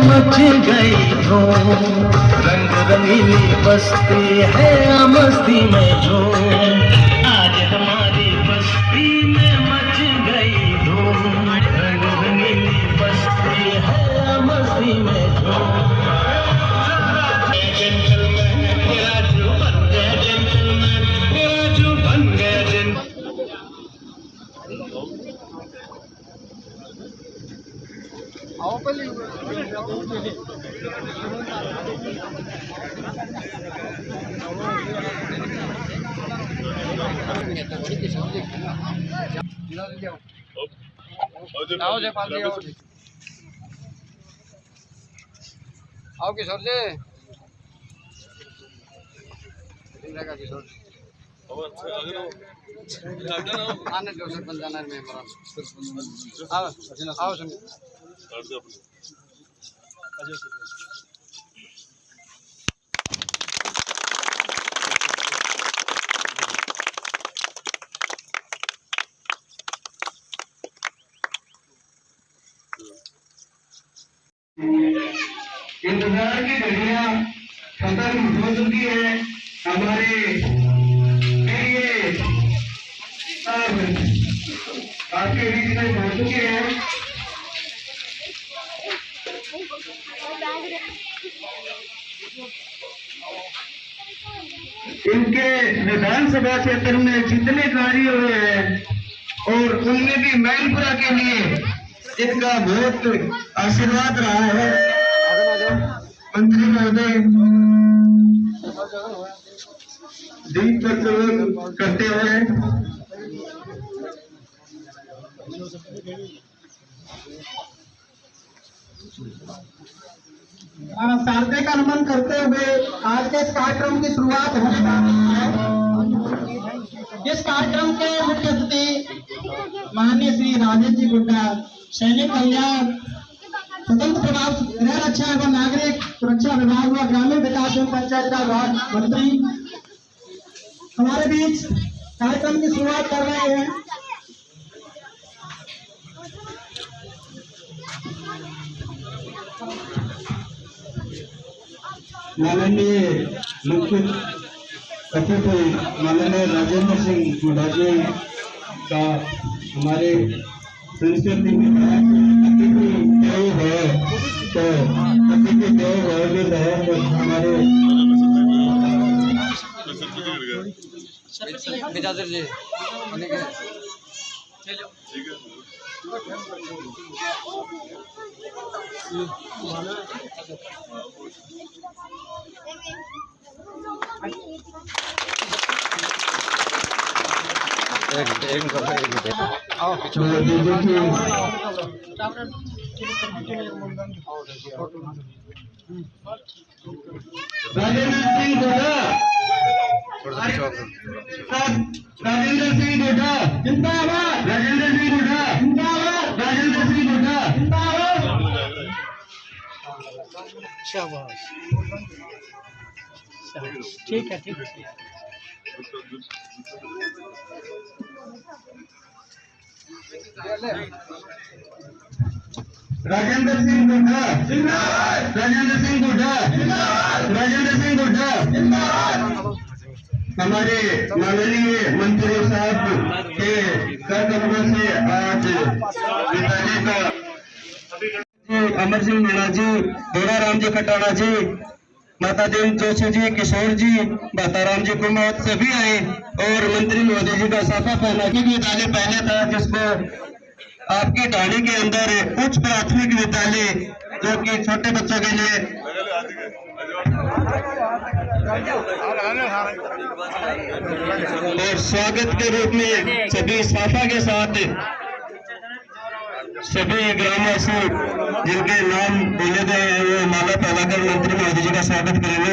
Much गई हो रंग रंगीली बस्ती है मस्ती में झूम, आज हमारी बस्ती में मच गई धूम, रंग रंगीली बस्ती है मस्ती में झूम। आओ किशोर जी, किशोर आने दो सरपंच जाना है मेरा। आओ सुनिए इंतजार की घड़ियां खत्म हो चुकी है। हमारे आपके बीच में पहुंच चुके हैं। इनके विधानसभा क्षेत्र में जितने कार्य हुए हैं और उनमें भी मैनपुरा के लिए इनका बहुत आशीर्वाद रहा है। मंत्री महोदय दीप प्रज्वलन करते हुए शारदे का नमन करते हुए आज के इस कार्यक्रम की शुरुआत हो रही है। इस कार्यक्रम के मुख्य अतिथि माननीय श्री राजेश जी गुड्डा, सैनिक कल्याण, स्वतंत्र प्रभाव गृह रक्षा एवं नागरिक सुरक्षा विभाग व ग्रामीण विकास एवं पंचायत राज मंत्री हमारे बीच कार्यक्रम की शुरुआत कर रहे हैं। माननीय मुख्य अतिथि माननीय राजेंद्र सिंह गुड्डा जी का हमारे संस्कृति में अतिथि देव है, तो अतिथि देव है भी रहे तो हमारे विजाजर जी राजेंद्र सिंह गुड्डा जिंदाबाद, राजेंद्र सिंह गुड्डा जिंदाबाद, राजेंद्र सिंह गुड्डा जिंदाबाद। शाबाश, ठीक है ठीक है। राजेंद्र सिंह गुड्डा जिंदाबाद, राजेंद्र सिंह गुड्डा जिंदाबाद, राजेंद्र सिंह गुड्डा जिंदाबाद। हमारे माननीय मंत्री साहब के कदमों से आज पिताजी का अमर सिंह मीणा जी, भोला राम जी खटाना जी, माता देव जोशी जी, किशोर जी, बाताराम जी कुमार सभी आए और मंत्री महोदय जी का साफा पहना, क्योंकि ताले पहले था जिसको आपकी ढाणी के अंदर उच्च प्राथमिक विद्यालय जो कि छोटे बच्चों के लिए और स्वागत के रूप में सभी साफा के साथ सभी ग्रामवासी जिनके नाम बोले गए हैं वो माला फैलाकर मंत्री महोदय जी का स्वागत करेंगे।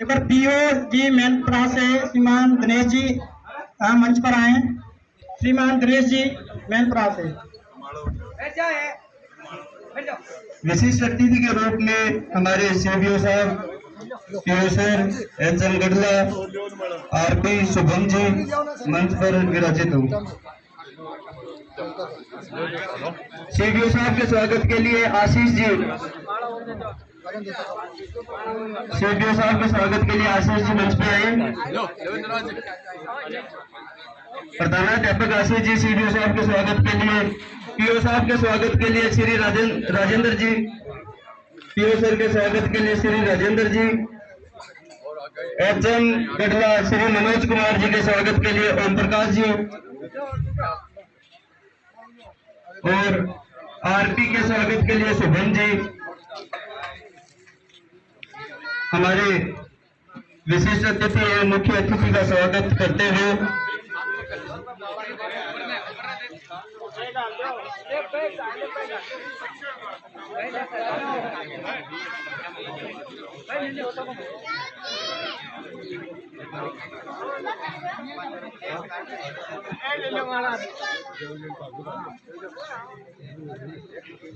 एक बार पीओ जी मैनपुरा से श्रीमान दिनेश जी मंच पर आए। श्रीमान दिनेश जी मैनपुरा से विशिष्ट अतिथि के रूप में हमारे सीबीओ साहब PO sir HM Gadla RP Shubham ji मंच पर विराजित हूँ। सीबीओ साहब के स्वागत के लिए आशीष जी, सीबीओ साहब के स्वागत के लिए आशीष जी मंच पे आए। प्रधानाध्यापक आशीष जी सीबीओ साहब के स्वागत के लिए, पीओ साहब के स्वागत के लिए श्री राजेंद्र जी, पीओ सर के स्वागत के लिए श्री राजेंद्र जी, एचएम गढ़वा श्री मनोज कुमार जी के स्वागत के लिए ओम प्रकाश जी और आरपी के स्वागत के लिए शुभम जी। हमारे विशिष्ट अतिथि एवं मुख्य अतिथि का स्वागत करते हुए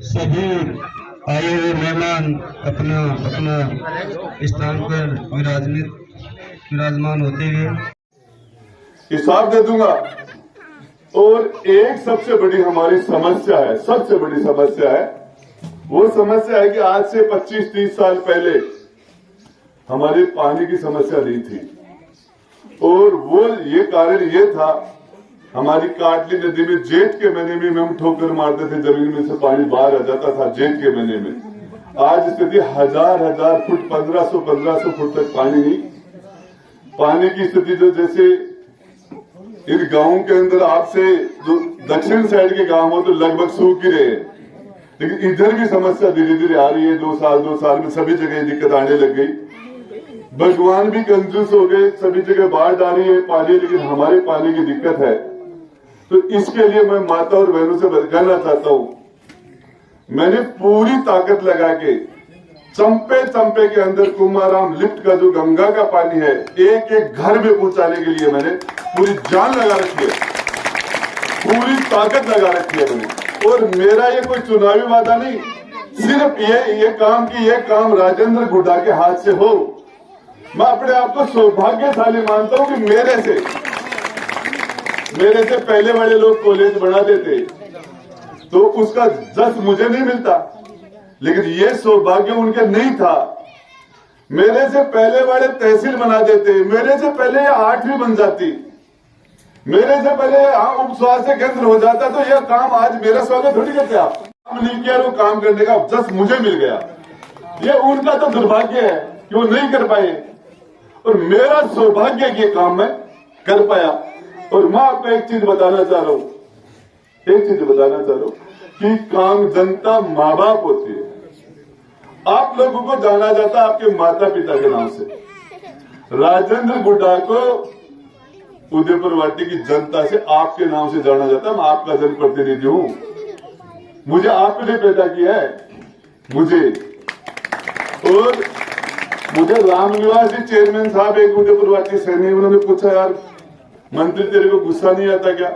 सभी आए हुए मेहमान अपना अपना स्थान पर विराजमान होते हुए हिसाब दे दूंगा। और एक सबसे बड़ी हमारी समस्या है, सबसे बड़ी समस्या है, वो समस्या है कि आज से 25-30 साल पहले हमारी पानी की समस्या नहीं थी। और वो ये कारण ये था, हमारी काटली नदी में जेठ के महीने में हम ठोकर मारते थे, जमीन में से पानी बाहर आ जाता था जेठ के महीने में। आज स्थिति हजार फुट 1500 फुट तक पानी नहीं। पानी की स्थिति जो जैसे इन गांवों के अंदर आपसे जो दक्षिण साइड के गांव हो तो लगभग सूख ही रहे, लेकिन इधर भी समस्या धीरे धीरे आ रही है। 2 साल में सभी जगह दिक्कत आने लग गई। भगवान भी कंजूस हो गए, सभी जगह बाढ़ आ रही है पानी, लेकिन हमारे पानी की दिक्कत है। तो इसके लिए मैं माता और बहनों से कहना चाहता हूं, मैंने पूरी ताकत लगा के चंपे के अंदर कुमाराम लिफ्ट का जो गंगा का पानी है एक एक घर में पहुंचाने के लिए मैंने पूरी जान लगा रखी है, पूरी ताकत लगा रखी है मैंने। और मेरा ये कोई चुनावी वादा नहीं, सिर्फ ये काम राजेंद्र गुड्डा के हाथ से हो। मैं अपने आप को सौभाग्यशाली मानता हूं कि मेरे से पहले वाले लोग कॉलेज बना देते तो उसका जस मुझे नहीं मिलता, लेकिन ये सौभाग्य उनके नहीं था। मेरे से पहले वाले तहसील बना देते, मेरे से पहले ये 8वीं बन जाती, मेरे से पहले उप स्वास्थ्य केंद्र हो जाता, तो यह काम आज मेरा स्वागत थोड़ी करते आप। काम नहीं किया, वो काम करने का जस मुझे मिल गया। ये उनका तो दुर्भाग्य है कि वो नहीं कर पाए, और मेरा सौभाग्य कि काम मैं कर पाया। और मैं आपको एक चीज बताना चाह रहा हूं कि काम जनता माँ बाप होती है। आप लोगों को जाना जाता आपके माता पिता के नाम से। राजेंद्र गुड्डा को उदयपुर वाटी की जनता से आपके नाम से जाना जाता। मैं आपका जनप्रतिनिधि हूं, मुझे आपने पैदा किया है और मुझे रामनिवास जी चेयरमैन साहब एक उदयपुर वाटी सैनिक, उन्होंने पूछा यार मंत्री तेरे को गुस्सा नहीं आता क्या?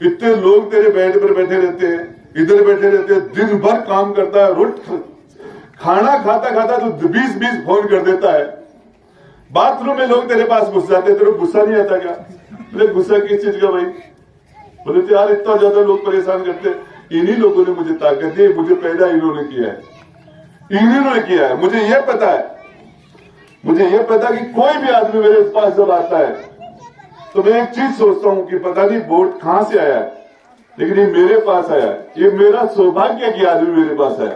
इतने लोग तेरे बेड पर बैठे रहते हैं, इधर बैठे रहते हैं, दिन भर काम करता है, खाना खाता तो 20 फोन कर देता है, बाथरूम में लोग तेरे पास घुस जाते हैं, तेरे को गुस्सा नहीं आता क्या? बोले गुस्सा किस चीज का भाई? बोले तो यार इतना ज्यादा लोग परेशान करते हैं। इन्हीं लोगों ने मुझे ताकत दी, मुझे पैदा इन्होंने किया है, मुझे ये पता है कि कोई भी आदमी मेरे पास जब आता है तो मैं एक चीज सोचता हूं कि पता नहीं वोट कहां से आया है, लेकिन ये मेरे पास आया है। ये मेरा सौभाग्य कि आदमी मेरे पास आया।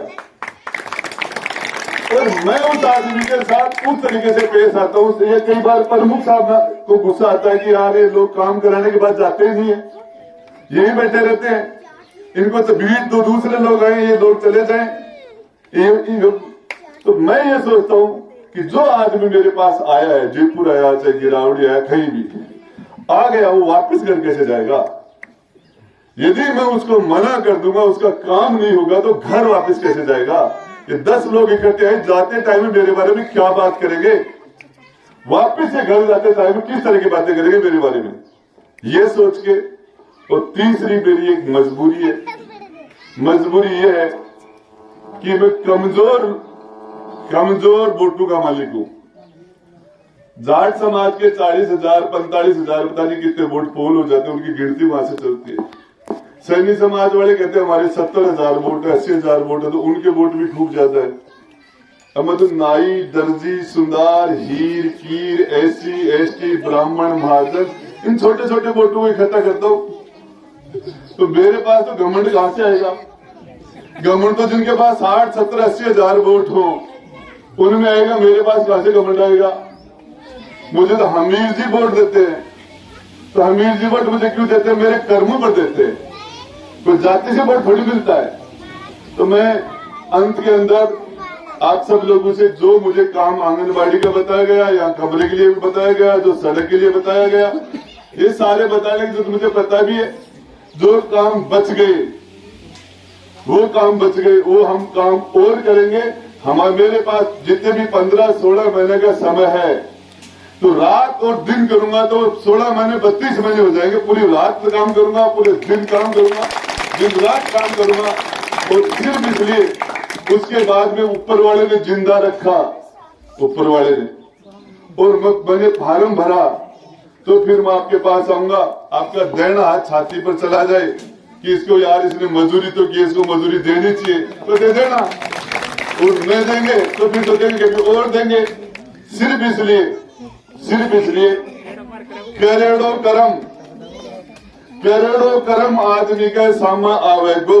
और मैं उस आदमी के साथ उस तरीके से पेश आता हूँ। ये कई बार प्रमुख साहब को गुस्सा आता है कि यार ये लोग काम कराने के बाद जाते ही नहीं है, यही बैठे रहते हैं, इनको तो भीड़ दो दूसरे लोग आए, ये लोग चले जाएं। तो मैं ये सोचता हूँ कि जो आदमी मेरे पास आया है, जयपुर आया, चाहे गिरावड़ी आया, कहीं भी आ गया, वो वापस घर कैसे जाएगा? यदि मैं उसको मना कर दूंगा, उसका काम नहीं होगा, तो घर वापस कैसे जाएगा? ये 10 लोग इकट्ठे हैं, जाते टाइम में मेरे बारे में क्या बात करेंगे, वापस से घर जाते टाइम में किस तरह की बातें करेंगे मेरे बारे में, ये सोच के। और तीसरी मेरी एक मजबूरी है, मजबूरी ये है कि मैं कमजोर वोटों का मालिक हूं। जाट समाज के 40,000 45,000 पता नहीं कितने वोट पोल हो जाते हैं, उनकी गिनती वहां से चलती है। सैनी समाज वाले कहते हैं हमारे 70,000 वोट है, 80,000 वोट है, तो उनके वोट भी खूब ज्यादा है। अब मैं तो नाई, दर्जी, सुंदार, हीर, कीर, SC ST, ब्राह्मण, महाजन, इन छोटे छोटे वोटों को इकट्ठा करता हूं, तो मेरे पास तो घमंड कहां से आएगा? घमंड तो जिनके पास 60, 70, 80,000 वोट हो उनमें आएगा, मेरे पास कहां से घमंड आएगा? मुझे तो हमीर जी वोट देते हैं, तो हमीर जी वोट मुझे क्यों देते हैं? मेरे कर्मों पर देते हैं, कोई जाति से वोट थोड़ी मिलता है। तो मैं अंत के अंदर आप सब लोगों से जो मुझे काम आंगनबाड़ी का बताया गया, या कमरे के लिए बताया गया, जो सड़क के लिए बताया गया, ये सारे बताए गए, जो मुझे पता भी है। जो काम बच गए वो काम बच गए, वो हम काम और करेंगे। मेरे पास जितने भी 15-16 महीने का समय है, तो रात और दिन करूंगा तो 16 महीने 32 महीने हो जाएंगे। पूरी रात काम करूंगा, पूरे दिन काम करूंगा, दिन रात काम करूंगा। और सिर्फ इसलिए उसके बाद में ऊपर वाले ने जिंदा रखा, ऊपर वाले ने, और मैंने फार्म भरा, तो फिर मैं आपके पास आऊंगा, आपका देना हाथ छाती पर चला जाए कि इसको यार इसने मजदूरी तो की, इसको मजदूरी देनी चाहिए, तो दे देना, और नहीं देंगे तो फिर तो देंगे, फिर और देंगे। सिर्फ इसलिए करोड़ों कर्म आदमी के सामा आवेगो,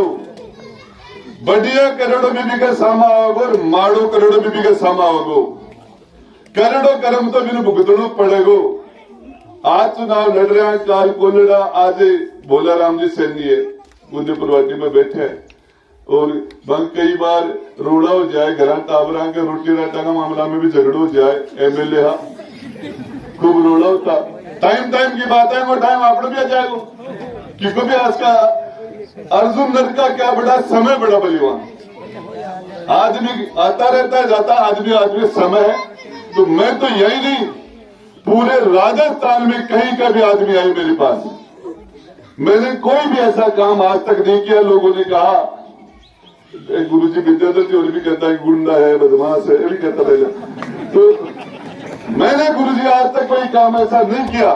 बढ़िया करोड़ों बीबी का सामा आवेगो, और माड़ो करोड़ों बीबी का सामा आवेगो। करोड़ों कर्म तो बिना भुगतनो पड़ेगो। आज चुनाव लड़ रहे हैं, काल को लड़ा, आज भोला राम जी सैनी है, उदयपुर वाटी में बैठे हैं, और कई बार रोड़ा हो जाए, घर टाबरा के रोटी राटा का मामला में भी झगड़ हो जाए, MLA खूब रोड़ा होता। टाइम की बात है, वो टाइम आप भी आ जाएगा, क्योंकि भी आज का अर्जुन नर का क्या बड़ा समय, बड़ा बलिवान आदमी आता रहता है, जाता आदमी समय है। तो मैं तो यही नहीं, पूरे राजस्थान में कहीं का भी आदमी आए मेरे पास, मैंने कोई भी ऐसा काम आज तक नहीं किया। लोगों ने कहा, गुरुजी विद्याधर जी और भी कहता है गुंडा है, बदमाश है, ये भी कहता पहले, तो मैंने गुरुजी आज तक कोई काम ऐसा नहीं किया,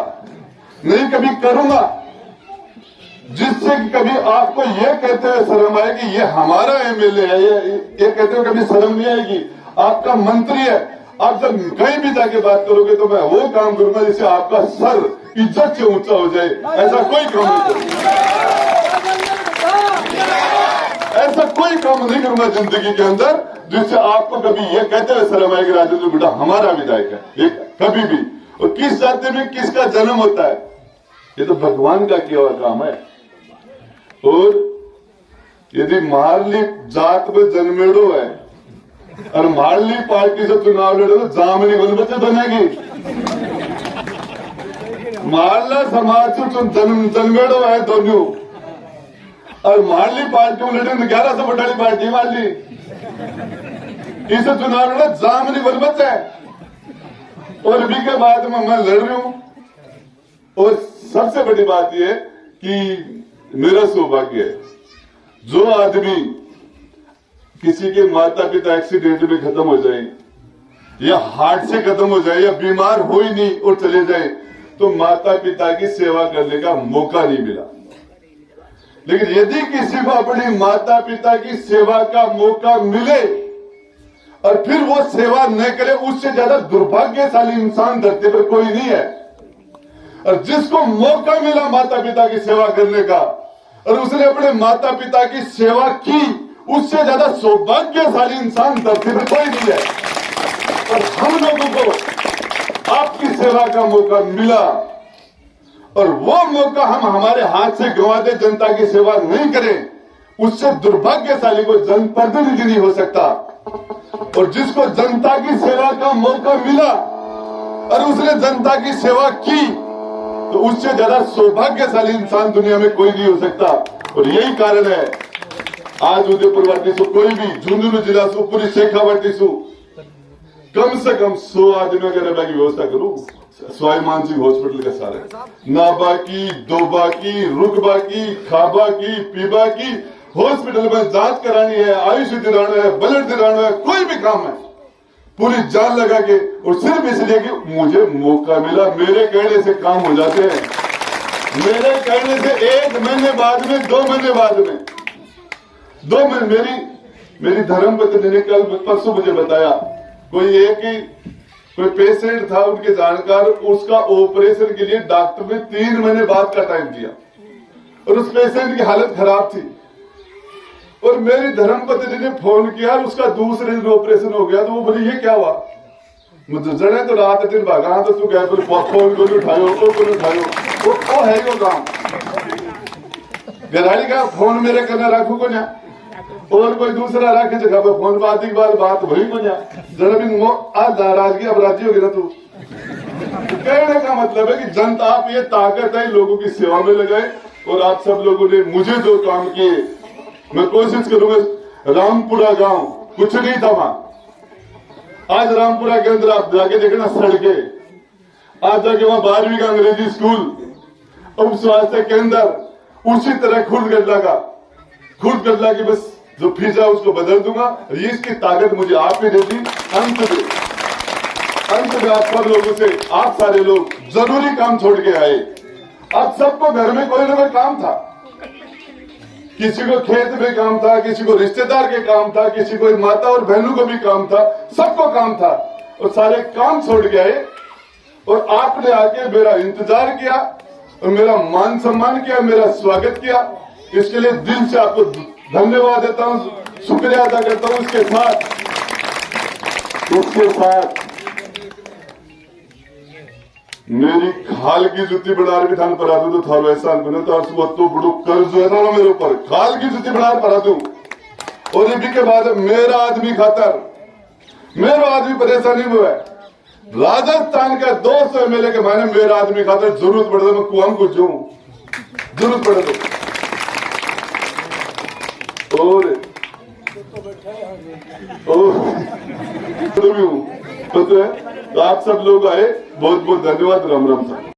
नहीं कभी करूंगा, जिससे कभी आपको ये कहते हुए शर्म आए कि ये हमारा MLA है, ये कहते हुए कभी शर्म नहीं आएगी। आपका मंत्री है, आप जब कहीं भी जाके बात करोगे तो मैं वो काम करूंगा जिससे आपका सर इज्जत से ऊंचा हो जाए। ऐसा कोई काम नहीं करूंगा, ऐसा कोई काम नहीं करूंगा जिंदगी के अंदर जिससे आपको कभी ये कहते हुए शर्म आएगी राजेंद्र बेटा हमारा विधायक है, कभी भी। और किस जाति में किसका जन्म होता है, ये तो भगवान का किया हुआ काम है। और यदि मारली जात में जन्मेड़ो है और मारली पार्टी से चुनाव लड़े तो जामनी बन बच्चे बनेगी। मारला समाज से जन्मेड़ो है दोनों, और मारली पार्टी में लड़े 1100 बटाली पार्टी मारली, इसे चुनाव लड़े जामनी बन बच्चे। और अभी के बाद में मैं लड़ रही हूं। और सबसे बड़ी बात यह कि मेरा सौभाग्य है, जो आदमी किसी के माता पिता एक्सीडेंट में खत्म हो जाए या हार्ट से खत्म हो जाए या बीमार हो ही नहीं और चले जाए, तो माता पिता की सेवा करने का मौका नहीं मिला। लेकिन यदि किसी को अपनी माता पिता की सेवा का मौका मिले और फिर वो सेवा न करे, उससे ज्यादा दुर्भाग्यशाली इंसान धरती पर कोई नहीं है। और जिसको मौका मिला माता पिता की सेवा करने का और उसने अपने माता पिता की सेवा की उससे ज्यादा सौभाग्यशाली इंसान धरती में कोई नहीं है। और हम लोगों को आपकी सेवा का मौका मिला और वो मौका हम हमारे हाथ से गंवा दे, जनता की सेवा नहीं करें, उससे दुर्भाग्यशाली कोई जनप्रतिनिधि नहीं हो सकता। और जिसको जनता की सेवा का मौका मिला और उसने जनता की सेवा की, तो उससे ज्यादा सौभाग्यशाली इंसान दुनिया में कोई नहीं हो सकता। और यही कारण है आज उदयपुर वाटी सु कोई भी झुंझुनू जिला सु पूरी शेखावाटी सु कम से कम 100 आदमी अगर की व्यवस्था करूं, स्वाई मानसिक हॉस्पिटल के सारे नाबा की, दोबा की, रुकबा की, खाबा की, पीबा की, हॉस्पिटल में जांच करानी है, आयुष दिलाना है, ब्लड दिलाना है, कोई भी काम है, पूरी जान लगा के, और सिर्फ इसलिए कि मुझे मौका मिला। मेरे कहने से काम हो जाते हैं, मेरे कहने से 1 महीने बाद में, 2 महीने बाद में, 2 महीने मेरी धर्मपत्नी ने कल परसों मुझे बताया, कोई पेशेंट था उनके जानकार, उसका ऑपरेशन के लिए डॉक्टर ने 3 महीने बाद का टाइम दिया और उस पेशेंट की हालत खराब थी। और मेरी धर्मपत्नी ने फोन किया, उसका दूसरे दिन ऑपरेशन हो गया। तो वो बोली ये क्या हुआ? मुझे जड़े तो रात दिन भागा, तो तू क्या फोन को उठायो, वो है वो काम गराड़ी का फोन मेरे करना रखू को ना, और कोई दूसरा रखे जगह पर फोन बात की बात वही को ना, जरा भी आज नाराजगी अब राजी होगी ना तू। कहने का मतलब है कि जनता, आप ये ताकत है लोगों की सेवा में लगाए। और आप सब लोगों ने मुझे जो काम किए, मैं कोशिश करूंगा। रामपुरा गांव कुछ नहीं था वहां, आज रामपुरा के अंदर आप जाके देखना सड़के, आज जाके वहां 12वीं का अंग्रेजी स्कूल, उप स्वास्थ्य केंद्र, उसी तरह खुर्द गडला की बस जो फीस है उसको बदल दूंगा। इसकी ताकत मुझे आप ही देती। अंत में आप सब लोगों से, आप सारे लोग जरूरी काम छोड़ के आए। आप सबको घर में कोई ना कोई काम था, किसी को खेत में काम था, किसी को रिश्तेदार के काम था, किसी को माता और बहनों को भी काम था, सबको काम था। और सारे काम छोड़ के आए और आपने आके मेरा इंतजार किया और मेरा मान सम्मान किया, मेरा स्वागत किया। इसके लिए दिल से आपको धन्यवाद देता हूं, शुक्रिया अदा करता हूं। उसके साथ मेरी खाल की जुत्ती बनार भी थान परा दू, तो थारो एहसान बने तो बड़ो कर्ज है ना मेरे ऊपर, खाल की जुत्ती बनार परा दू। और ये के बाद मेरा आदमी परेशानी में है। राजस्थान का 200 MLA के मायने मेरा आदमी खातर जरूरत पड़े तो मैं कुआं को जाऊं, जरूरत पड़े तो। तो आप सब लोग आए, बहुत बहुत धन्यवाद। राम राम साहब।